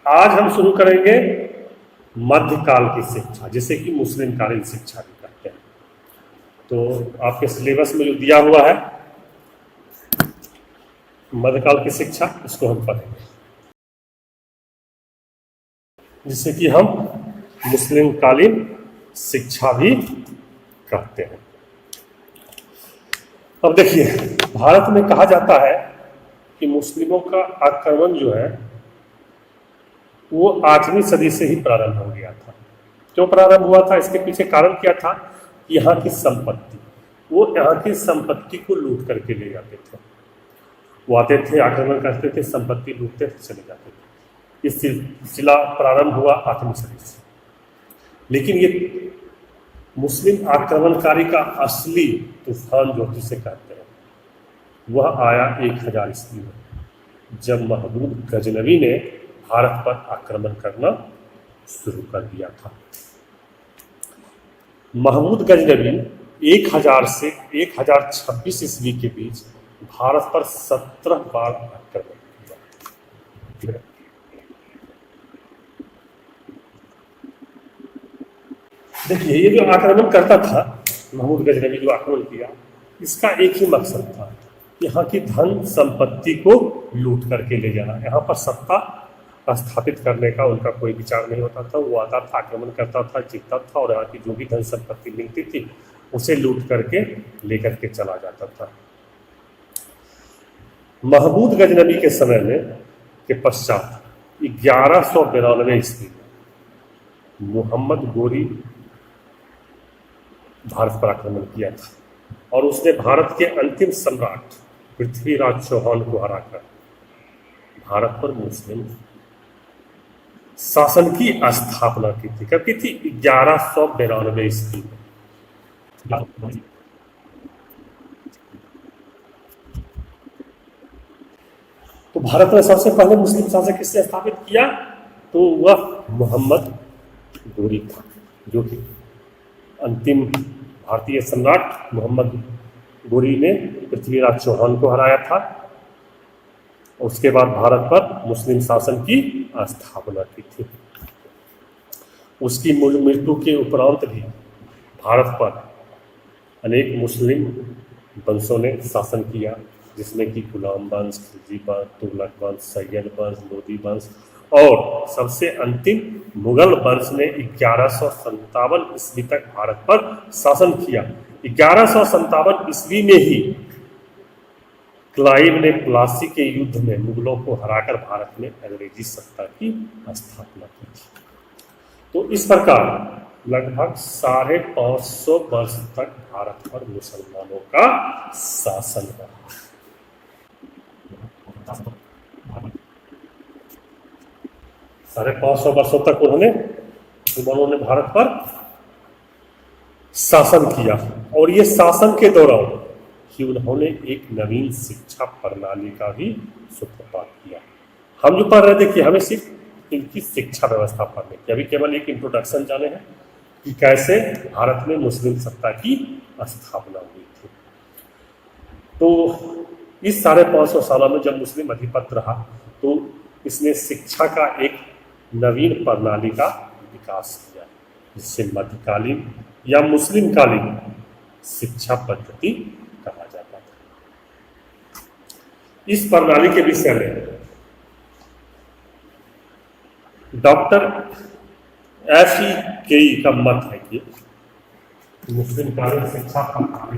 आज हम शुरू करेंगे मध्यकाल की शिक्षा, जिसे कि मुस्लिम कालीन शिक्षा भी कहते हैं। तो आपके सिलेबस में जो दिया हुआ है मध्यकाल की शिक्षा, इसको हम पढ़ेंगे, जिसे कि हम मुस्लिम कालीन शिक्षा भी कहते हैं। अब देखिए, भारत में कहा जाता है कि मुस्लिमों का आक्रमण जो है वो 8वीं सदी से ही प्रारंभ हो गया था। क्यों प्रारंभ हुआ था? इसके पीछे कारण क्या था? यहाँ की संपत्ति, वो यहाँ की संपत्ति को लूट करके ले जाते थे। वो आते थे, आक्रमण करते थे, संपत्ति लूटते थे, चले जाते थे। इस सिलसिला प्रारंभ हुआ 8वीं सदी से। लेकिन ये मुस्लिम आक्रमणकारी का असली तूफान जो जिसे कहते हैं, वह आया 1000 ईस्वी में, जब महमूद गजनवी ने भारत पर आक्रमण करना शुरू कर दिया था। महमूद गजनवी 1000 से 1026 ईस्वी के बीच भारत पर 17 बार आक्रमण किया। देखिए, ये जो आक्रमण करता था, महमूद गजनवी जो आक्रमण किया, इसका एक ही मकसद था, यहाँ की धन संपत्ति को लूट करके ले जाना। यहाँ पर सत्ता स्थापित करने का उनका कोई विचार नहीं होता था। वो आता था, आक्रमण करता था, जीतता था, और यहाँ की जो भी धन संपत्ति मिलती थी उसे लूट करके लेकर के चला जाता था। महमूद गजनवी के समय में के पश्चात 1192 ईस्वी में मोहम्मद गोरी भारत पर आक्रमण किया था, और उसने भारत के अंतिम सम्राट पृथ्वीराज चौहान को हराकर भारत पर मुस्लिम शासन की स्थापना की थी। कब की थी? 1192 ईस्वी में। तो भारत में सबसे पहले मुस्लिम शासन किसने स्थापित किया? तो वह मोहम्मद गोरी था, जो कि अंतिम भारतीय सम्राट मोहम्मद गोरी ने पृथ्वीराज चौहान को हराया था। उसके बाद भारत पर मुस्लिम शासन की स्थापना की थी। उसकी मृत्यु के उपरांत भी भारत पर अनेक मुस्लिम वंशों ने शासन किया, जिसमें कि गुलाम वंश, खिलजी वंश, तुगलक वंश, सैयद वंश, लोदी वंश, और सबसे अंतिम मुगल वंश ने 1157 ईस्वी तक भारत पर शासन किया। 1157 ईस्वी में ही क्लाइव ने प्लासी के युद्ध में मुगलों को हराकर भारत में अंग्रेजी सत्ता की स्थापना की थी। तो इस प्रकार लगभग 550 वर्ष तक भारत पर मुसलमानों का शासन रहा। 550 वर्षों तक मुसलमानों ने भारत पर शासन किया, और ये शासन के दौरान कि उन्होंने एक नवीन शिक्षा प्रणाली का भी सूत्रपात किया। हम जो पढ़ रहे थे कि हमें सिर्फ इनकी शिक्षा व्यवस्था पढ़ने की, अभी केवल एक इंट्रोडक्शन जाने हैं कि कैसे भारत में मुस्लिम सत्ता की स्थापना हुई थी। तो इस 550 सालों में जब मुस्लिम अधिपत्य रहा, तो इसने शिक्षा का एक नवीन प्रणाली का विकास किया, जिससे मध्यकालीन या मुस्लिम कालीन शिक्षा पद्धति कहा जाता था। इस प्रणाली के विषय में डॉक्टर FEKE का मत है कि मुस्लिम कालीन शिक्षा प्रणाली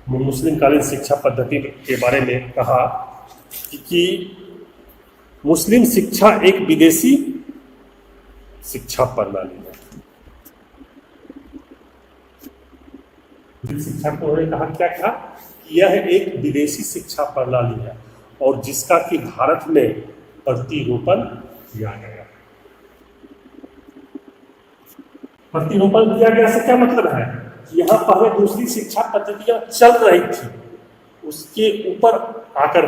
मुस्लिम कालीन शिक्षा पद्धति के बारे में कहा कि मुस्लिम शिक्षा एक विदेशी शिक्षा प्रणाली है। शिक्षा को उन्होंने कहा, क्या कहा? यह एक विदेशी शिक्षा प्रणाली है, और जिसका कि भारत में प्रतिरूपण किया गया। प्रतिरूपण किया गया से क्या मतलब है? यहाँ पहले दूसरी शिक्षा पद्धतियां चल रही थी, उसके ऊपर आकर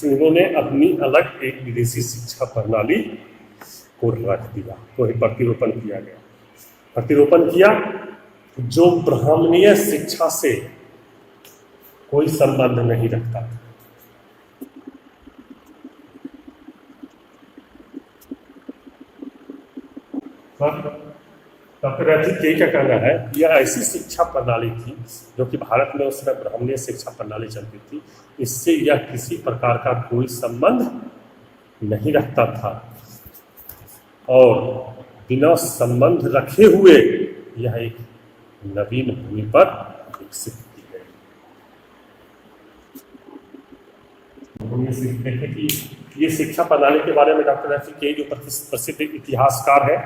उन्होंने अपनी अलग एक विदेशी शिक्षा प्रणाली को रख दिया, तो प्रतिरोपण किया गया। प्रतिरोपण किया जो ब्राह्मणीय शिक्षा से कोई संबंध नहीं रखता था। डॉक्टर रैथी के क्या कहना है, यह ऐसी शिक्षा प्रणाली थी जो कि भारत में उस समय ब्राह्मणीय शिक्षा प्रणाली चलती थी, इससे यह किसी प्रकार का कोई संबंध नहीं रखता था और बिना संबंध रखे हुए यह एक नवीन भूमि पर विकसित की गई। देखें कि ये शिक्षा प्रणाली के बारे में डॉक्टर रैथी के जो प्रसिद्ध इतिहासकार है,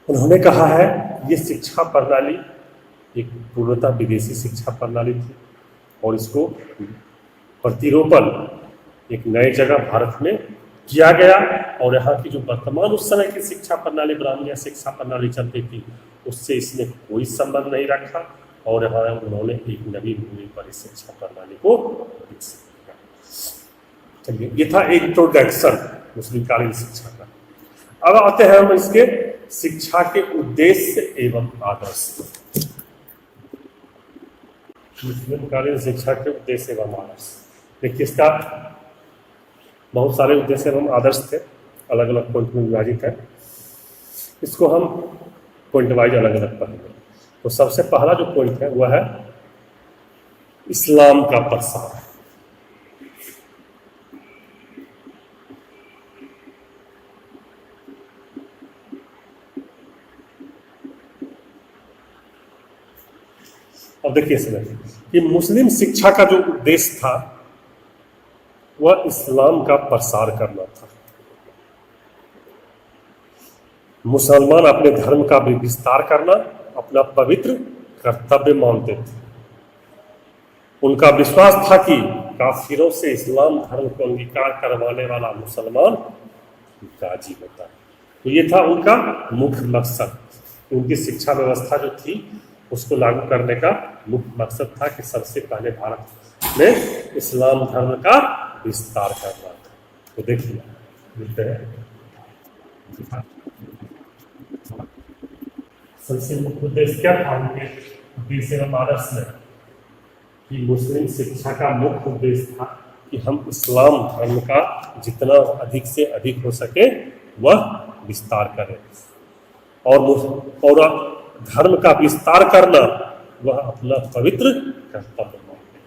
उन्होंने कहा है ये शिक्षा प्रणाली एक पूर्णतः विदेशी शिक्षा प्रणाली थी और इसको प्रतिरोपण एक नए जगह भारत में किया गया और यहाँ की जो वर्तमान उस समय की शिक्षा प्रणाली ब्राह्मणीय शिक्षा प्रणाली चलती थी उससे इसने कोई संबंध नहीं रखा और यहाँ उन्होंने एक नवीन भूमि पर इस शिक्षा प्रणाली को विकसित किया। चलिए, ये था एक इंट्रोडक्शन मुस्लिम कालीन शिक्षा का। अब आते हैं हम इसके शिक्षा के उद्देश्य एवं आदर्श। मुस्लिम कालीन शिक्षा के उद्देश्य एवं आदर्श, देखिए इसका बहुत सारे उद्देश्य एवं आदर्श थे, अलग अलग पॉइंट में विभाजित है। इसको हम पॉइंट वाइज अलग अलग पढ़ेंगे। तो सबसे पहला जो पॉइंट है वह है इस्लाम का प्रसार। अब देखिए इसमें कि मुस्लिम शिक्षा का जो उद्देश्य था वह इस्लाम का प्रसार करना था। मुसलमान अपने धर्म का भी विस्तार करना अपना पवित्र कर्तव्य मानते थे। उनका विश्वास था कि काफिरों से इस्लाम धर्म को अंगीकार करवाने वाला मुसलमान गाजी होता है। तो ये था उनका मुख्य मकसद। उनकी शिक्षा व्यवस्था जो थी उसको लागू करने का मुख्य मकसद था कि सबसे पहले भारत में इस्लाम धर्म का विस्तार करना था। तो देखिए मिलते हैं सबसे मुख्य उद्देश्य क्या था उनके उद्देश्य एवं आदर्श में, कि मुस्लिम शिक्षा का मुख्य उद्देश्य था कि हम इस्लाम धर्म का जितना अधिक से अधिक हो सके वह विस्तार करें और धर्म का विस्तार करना वह अपना पवित्र कर्तव्य मानते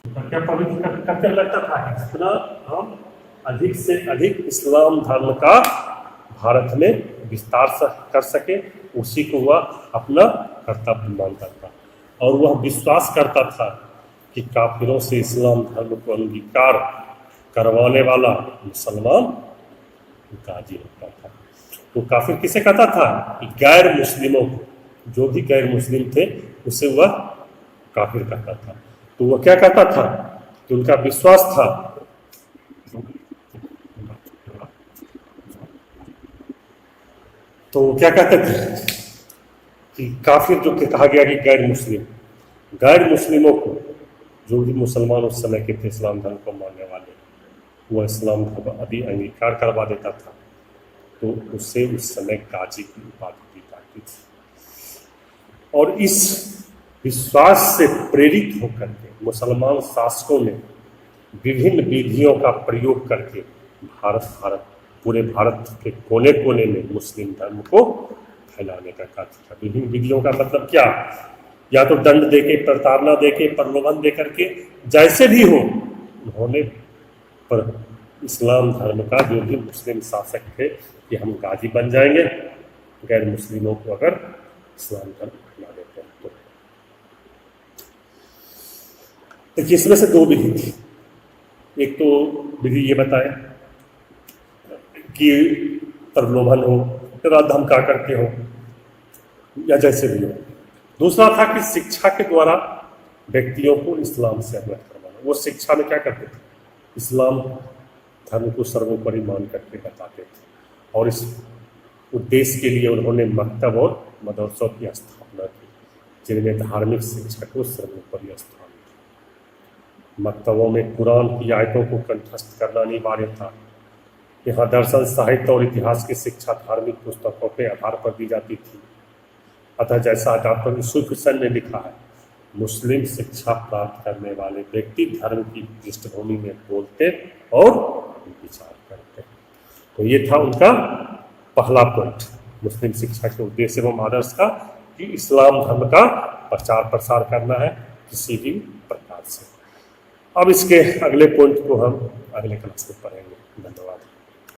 हैं। क्या पवित्र कर्तव्य लगता था कि जितना हम अधिक से अधिक इस्लाम धर्म का भारत में विस्तार कर सके उसी को वह अपना कर्तव्य मानता था और वह विश्वास करता था कि काफिरों से इस्लाम धर्म को अंगीकार करवाने वाला मुसलमान गाजी होता था। तो काफिर किसे कहता था कि गैर मुस्लिमों को, जो भी गैर मुस्लिम थे उसे वह काफिर कहता था। तो वह क्या कहता था कि उनका विश्वास था तो क्या कहते थे कि काफिर जो कि कहा गया कि गैर मुस्लिमों को, जो भी मुसलमान उस समय के थे इस्लाम धर्म को मानने वाले, वह इस्लाम धर्म अभी अंगीकार करवा देता था तो उससे उस समय गाजी की उपाधि दी जाती थी। और इस विश्वास से प्रेरित होकर के मुसलमान शासकों ने विभिन्न विधियों का प्रयोग करके पूरे भारत के कोने कोने में मुस्लिम धर्म को फैलाने का कार्य किया। विभिन्न विधियों का मतलब क्या, या तो दंड देके, प्रताड़ना देके, प्रलोभन दे करके, जैसे भी हो उन्होंने पर इस्लाम धर्म का जो भी मुस्लिम शासक थे कि हम गाजी बन जाएंगे गैर मुस्लिमों को अगर इस्लाम धर्म अपना देते हैं तो। देखिए इसमें से दो विधि थी। एक तो विधि ये बताए कि प्रलोभन हो या धमका करके हो या जैसे भी हो। दूसरा था कि शिक्षा के द्वारा व्यक्तियों को इस्लाम से अवगत करवाना। वो शिक्षा में क्या करते थे, इस्लाम धर्म को सर्वोपरि मान करके बताते थे और इस उद्देश्य के लिए उन्होंने मकतब और मदरसों की स्थापना की जिनमें धार्मिक शिक्षा को सर्वोपरि स्थान मकतबों में कुरान की आयतों को कंठस्थ करना अनिवार्य था। यहाँ दर्शन, साहित्य और इतिहास की शिक्षा धार्मिक पुस्तकों के आधार पर दी जाती थी। अतः जैसा डॉक्टर यूसुफसन ने लिखा है, मुस्लिम शिक्षा प्राप्त करने वाले व्यक्ति धर्म की पृष्ठभूमि में बोलते और विचार करते। तो ये था उनका पहला पॉइंट मुस्लिम शिक्षा के उद्देश्य एवं आदर्श का, कि इस्लाम धर्म का प्रचार प्रसार करना है किसी भी प्रकार से। अब इसके अगले पॉइंट को हम अगले क्लास में पढ़ेंगे। धन्यवाद।